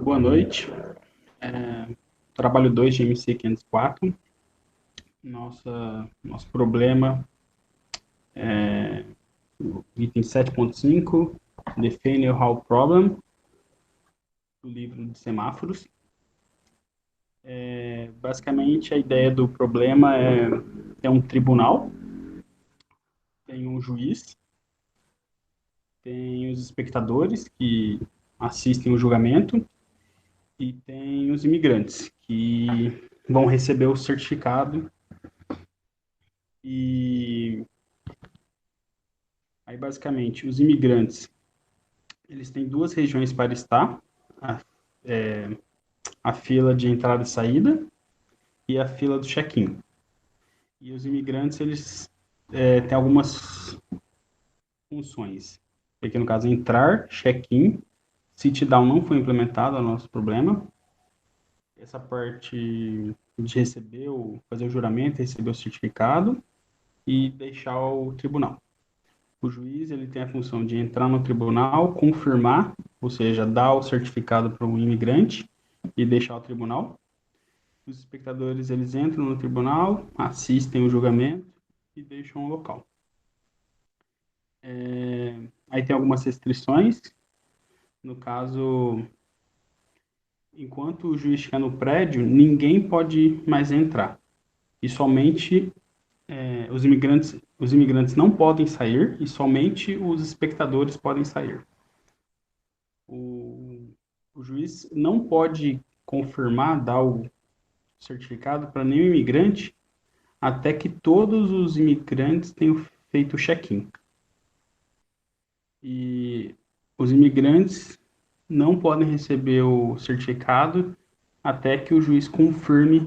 Boa noite. Trabalho 2 de MC 504. Nosso problema é o item 7.5, Define your how problem, do livro de semáforos. Basicamente, a ideia do problema é um tribunal, tem um juiz, tem os espectadores que assistem o julgamento e tem os imigrantes que vão receber o certificado. E aí, basicamente, os imigrantes, eles têm duas regiões para estar, a, a fila de entrada e saída e a fila do check-in. E os imigrantes, eles têm algumas funções. Aqui, no caso, entrar, check-in, sit-down não foi implementado, é o nosso problema. Essa parte de receber, fazer o juramento, receber o certificado e deixar o tribunal. O juiz, ele tem a função de entrar no tribunal, confirmar, ou seja, dar o certificado para o imigrante e deixar o tribunal. Os espectadores, eles entram no tribunal, assistem o julgamento e deixam o local. Aí tem algumas restrições. No caso, enquanto o juiz estiver no prédio, ninguém pode mais entrar. E somente os imigrantes não podem sair e somente os espectadores podem sair. O juiz não pode confirmar, dar o certificado para nenhum imigrante até que todos os imigrantes tenham feito o check-in. E os imigrantes não podem receber o certificado até que o juiz confirme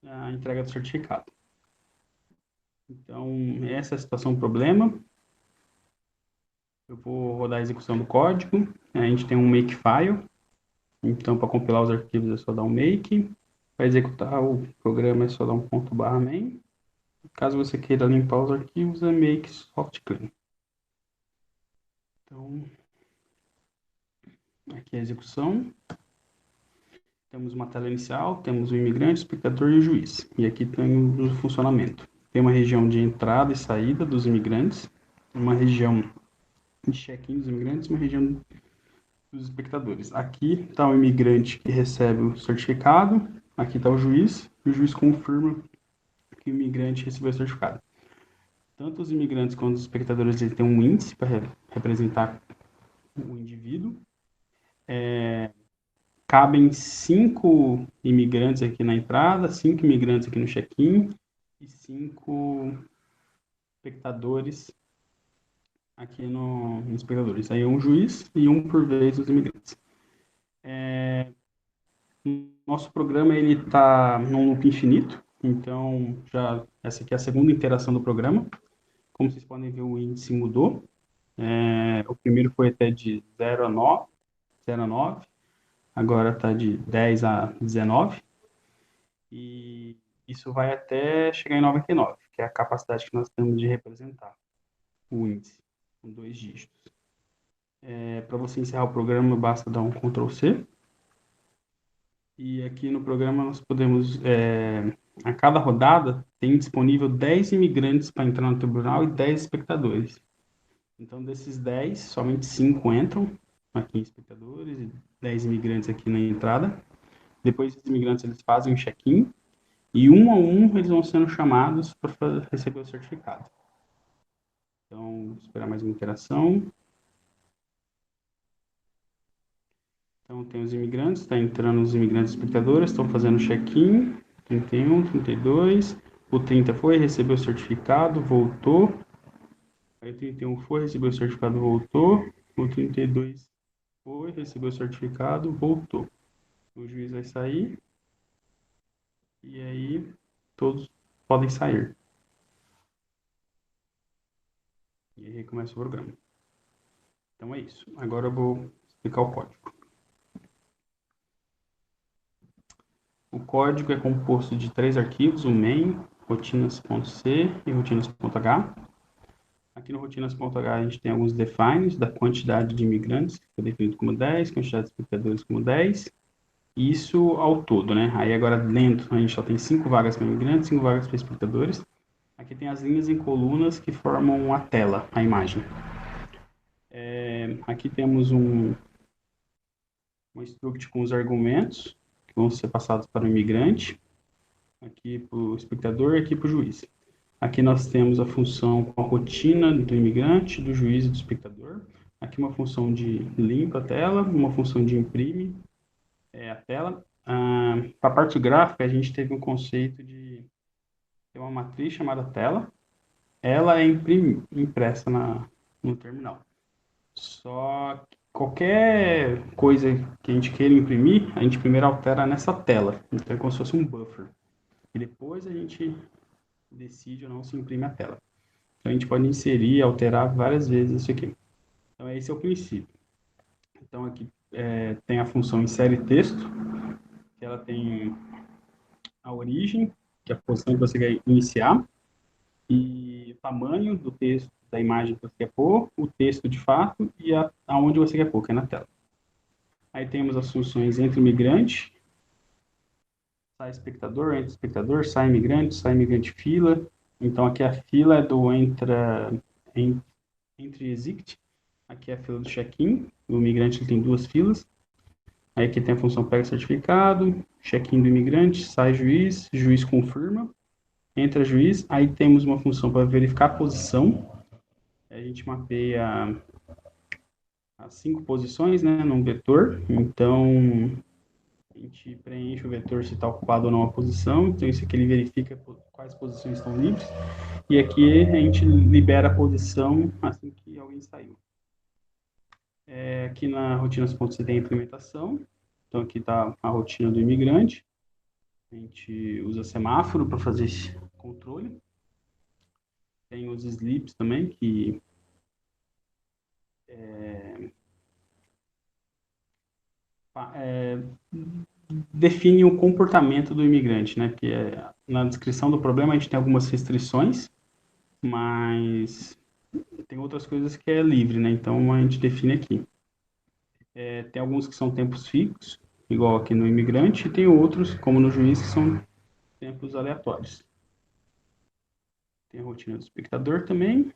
a entrega do certificado. Então, essa é a situação, problema. Eu vou rodar a execução do código. A gente tem um makefile. Então, para compilar os arquivos é só dar um make. Para executar o programa é só dar um ponto barra main. Caso você queira limpar os arquivos, é make soft clean. Então, aqui é a execução. Temos uma tela inicial, temos o imigrante, o espectador e o juiz. E aqui tem o funcionamento. Tem uma região de entrada e saída dos imigrantes, uma região de check-in dos imigrantes, uma região dos espectadores. Aqui está o imigrante que recebe o certificado, aqui está o juiz, e o juiz confirma que o imigrante recebeu o certificado. Tanto os imigrantes quanto os espectadores eles têm um índice para representar o indivíduo. Cabem 5 imigrantes aqui na entrada, 5 imigrantes aqui no check-in e 5 espectadores aqui no espectadores. Aí é um juiz e um por vez os imigrantes. Nosso programa ele está num loop infinito, então essa aqui é a segunda interação do programa. Como vocês podem ver, o índice mudou. O primeiro foi até de 0 a 9, 0 a 9. Agora está de 10 a 19. E isso vai até chegar em 99, que é a capacidade que nós temos de representar o índice, com 2 dígitos. Para você encerrar o programa, basta dar um Ctrl C. E aqui no programa nós podemos, a cada rodada, tem disponível 10 imigrantes para entrar no tribunal e 10 espectadores. Então, desses 10, somente 5 entram aqui em espectadores e 10 imigrantes aqui na entrada. Depois, os imigrantes eles fazem o check-in e um a um eles vão sendo chamados para receber o certificado. Então, vou esperar mais uma interação. Então, tem os imigrantes, está entrando os imigrantes espectadores, estão fazendo check-in, 31, 32, o 30 foi, recebeu o certificado, voltou, aí o 31 foi, recebeu o certificado, voltou, o 32 foi, recebeu o certificado, voltou. O juiz vai sair, e aí todos podem sair. E aí recomeça o programa. Então é isso. Agora eu vou explicar o código. O código é composto de 3 arquivos, o main, rotinas.c e rotinas.h. Aqui no rotinas.h a gente tem alguns defines da quantidade de imigrantes, que foi definido como 10, quantidade de espectadores como 10, isso ao todo, né? Aí agora dentro a gente só tem 5 vagas para imigrantes, 5 vagas para espectadores. Aqui tem as linhas em colunas que formam a tela, a imagem. Aqui temos um struct com os argumentos que vão ser passados para o imigrante, aqui para o espectador e aqui para o juiz. Aqui nós temos a função com a rotina do imigrante, do juiz e do espectador. Aqui uma função de limpa a tela, uma função de imprime a tela. Para a parte gráfica, a gente teve um conceito de ter uma matriz chamada tela. Ela é impressa no terminal. Só que qualquer coisa que a gente queira imprimir, a gente primeiro altera nessa tela. Então é como se fosse um buffer. E depois a gente decide ou não se imprime a tela. Então a gente pode inserir, alterar várias vezes isso aqui. Então esse é o princípio. Então aqui tem a função insere texto, que ela tem a origem, que é a posição que você quer iniciar, e o tamanho do texto, da imagem que você quer pôr, o texto de fato e aonde você quer pôr, que é na tela. Aí temos as funções entre migrante, sai espectador, sai imigrante fila. Então aqui a fila é do entre exit, aqui é a fila do check-in, o imigrante tem duas filas. Aí aqui tem a função pega certificado, check-in do imigrante, sai juiz, juiz confirma, entra juiz, aí temos uma função para verificar a posição. A gente mapeia as 5 posições, né, num vetor. Então a gente preenche o vetor se está ocupado ou não a posição. Então isso aqui ele verifica quais posições estão livres. E aqui a gente libera a posição assim que alguém saiu. Aqui na rotinas.c tem a implementação. Então aqui está a rotina do imigrante. A gente usa semáforo para fazer esse controle. Tem os sleeps também, que define o comportamento do imigrante, né? Que na descrição do problema a gente tem algumas restrições, mas tem outras coisas que é livre, né? Então a gente define aqui. Tem alguns que são tempos fixos, igual aqui no imigrante, e tem outros, como no juiz, que são tempos aleatórios. Tem a rotina do espectador também.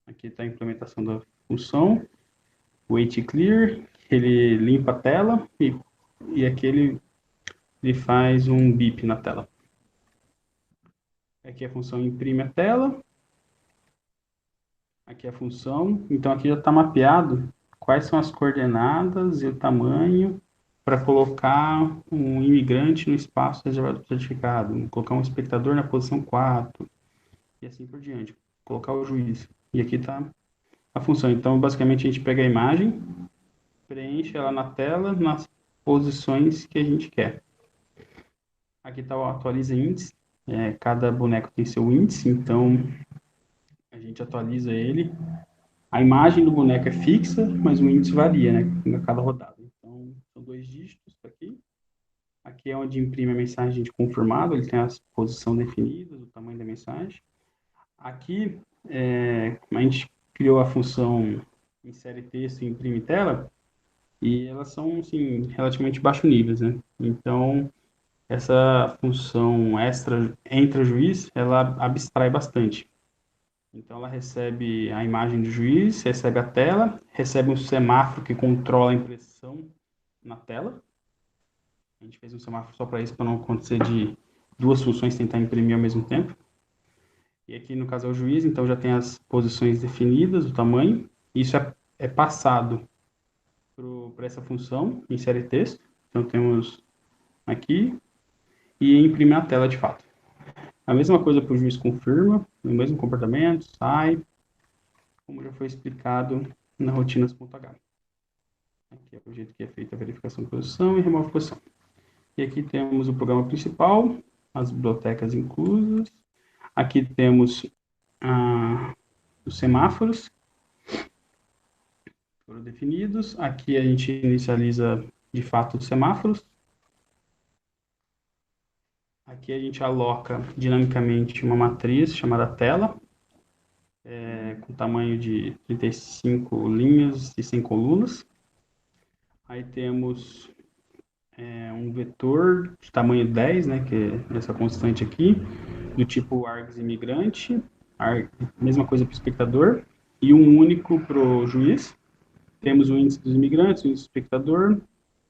Aqui está a implementação da função. Wait clear, ele limpa a tela e aqui ele faz um beep na tela. Aqui a função imprime a tela. Aqui a função. Então aqui já está mapeado quais são as coordenadas e o tamanho para colocar um imigrante no espaço reservado para o certificado, colocar um espectador na posição 4 e assim por diante. Colocar o juiz. E aqui está a função. Então, basicamente, a gente pega a imagem, preenche ela na tela, nas posições que a gente quer. Aqui está o atualiza índice. Cada boneco tem seu índice, então a gente atualiza ele. A imagem do boneco é fixa, mas o índice varia, né, a cada rodada. Então, são 2 dígitos aqui. Aqui é onde imprime a mensagem de confirmado, ele tem a posição definida, o tamanho da mensagem. Aqui, a gente criou a função insere texto e imprime tela, e elas são, assim, relativamente baixo níveis, né? Então, essa função entra juiz, ela abstrai bastante. Então, ela recebe a imagem do juiz, recebe a tela, recebe um semáforo que controla a impressão na tela. A gente fez um semáforo só para isso, para não acontecer de 2 funções tentar imprimir ao mesmo tempo. E aqui, no caso, é o juiz, então já tem as posições definidas, o tamanho. Isso é passado para essa função, insere texto. Então, temos aqui e imprime a tela de fato. A mesma coisa para o juiz confirma, o mesmo comportamento, sai, como já foi explicado na rotinas.h. Aqui é o jeito que é feita a verificação de posição e remove posição. E aqui temos o programa principal, as bibliotecas inclusas. Aqui temos os semáforos foram definidos. Aqui a gente inicializa de fato os semáforos. Aqui a gente aloca dinamicamente uma matriz chamada tela, um tamanho de 35 linhas e 100 colunas. Aí temos um vetor de tamanho 10, né, que é essa constante aqui, do tipo args imigrante, mesma coisa para o espectador, e um único para o juiz. Temos o índice dos imigrantes, o índice do espectador,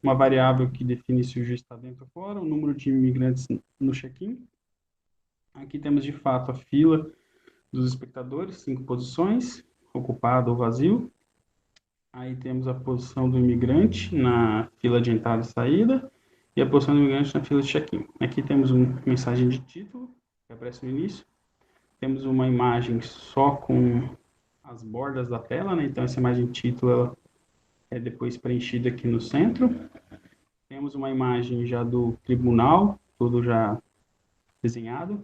uma variável que define se o juiz está dentro ou fora, o número de imigrantes no check-in. Aqui temos, de fato, a fila dos espectadores, 5 posições, ocupado ou vazio. Aí temos a posição do imigrante na fila de entrada e saída e a posição do imigrante na fila de check-in. Aqui temos uma mensagem de título, que aparece no início. Temos uma imagem só com as bordas da tela, né? Então essa imagem de título ela é depois preenchida aqui no centro. Temos uma imagem já do tribunal, tudo já desenhado.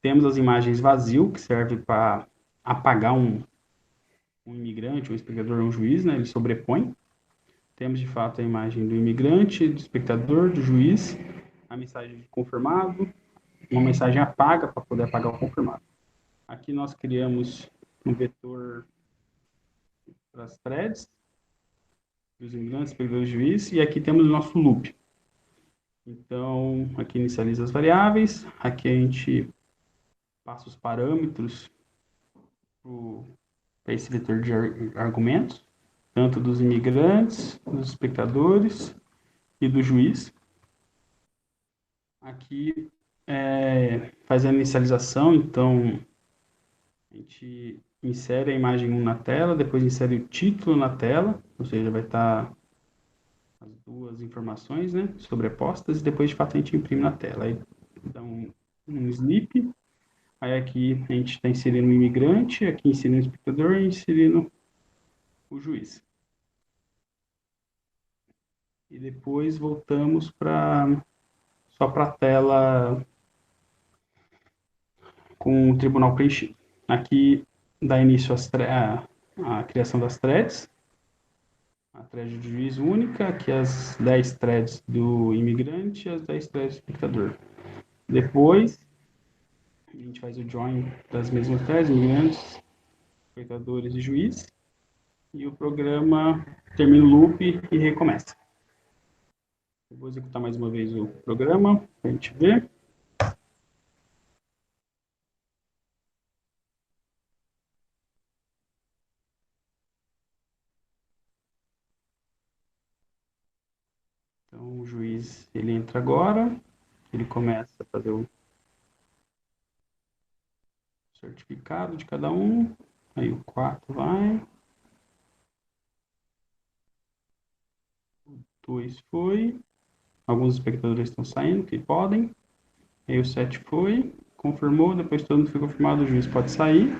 Temos as imagens vazio, que serve para apagar um imigrante, um espectador, um juiz, né? Ele sobrepõe. Temos, de fato, a imagem do imigrante, do espectador, do juiz, a mensagem de confirmado, uma mensagem apaga para poder apagar o confirmado. Aqui nós criamos um vetor para as threads, dos imigrantes, espectador, juiz, e aqui temos o nosso loop. Então, aqui inicializa as variáveis, aqui a gente passa os parâmetros para esse vetor de argumentos, tanto dos imigrantes, dos espectadores e do juiz. Aqui faz a inicialização, então a gente insere a imagem 1 na tela, depois insere o título na tela, ou seja, vai estar as duas informações, né, sobrepostas, e depois de fato a gente imprime na tela. Aí dá um sleep, aí aqui a gente está inserindo o imigrante, aqui inserindo o espectador e inserindo o juiz. E depois voltamos só para a tela com o tribunal preenchido. Aqui dá início à criação das threads, a thread do juiz única, aqui as 10 threads do imigrante e as 10 threads do espectador. Depois, a gente faz o join das mesmas threads, imigrantes, espectadores e juiz, e o programa termina o loop e recomeça. Eu vou executar mais uma vez o programa, para a gente ver. Então, o juiz, ele entra agora, ele começa a fazer o certificado de cada um, aí o 4 vai, o 2 foi, alguns espectadores estão saindo, que podem, aí o 7 foi, confirmou, depois todo mundo foi confirmado, o juiz pode sair,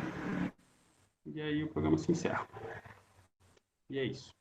e aí o programa se encerra. E é isso.